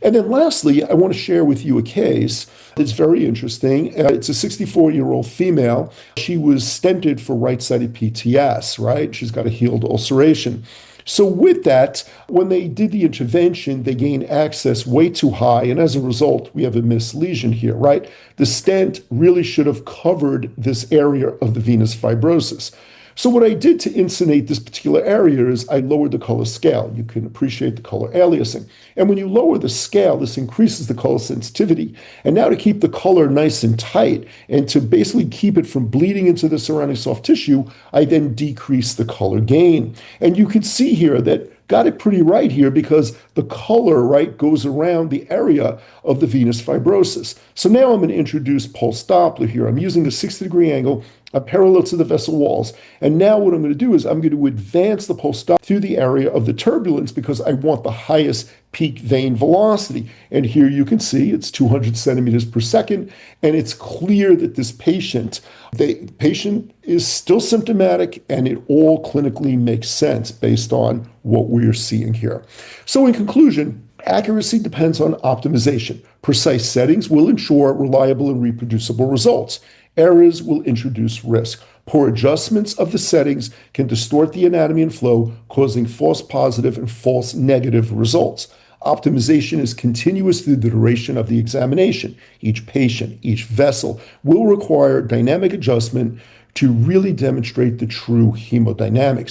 And then lastly, I want to share with you a case that's very interesting. It's a 64-year-old female. She was stented for right-sided PTS, right? She's got a healed ulceration. So with that, when they did the intervention, they gained access way too high. And as a result, we have a missed lesion here, right? The stent really should have covered this area of the venous fibrosis. So what I did to insulate this particular area is I lowered the color scale. You can appreciate the color aliasing. And when you lower the scale, this increases the color sensitivity. And now to keep the color nice and tight and to basically keep it from bleeding into the surrounding soft tissue, I then decrease the color gain. And you can see here that got it pretty right here because the color, right, goes around the area of the venous fibrosis. So now I'm going to introduce pulse Doppler here. I'm using a 60-degree angle parallel to the vessel walls. And now what I'm going to do is I'm going to advance the pulse Doppler through the area of the turbulence because I want the highest peak vein velocity. And here you can see it's 200 centimeters per second. And it's clear that this patient, the patient is still symptomatic and it all clinically makes sense based on what we are seeing here. So in conclusion, accuracy depends on optimization. Precise settings will ensure reliable and reproducible results. Errors will introduce risk. Poor adjustments of the settings can distort the anatomy and flow, causing false positive and false negative results. Optimization is continuous through the duration of the examination. Each patient, each vessel will require dynamic adjustment to really demonstrate the true hemodynamics.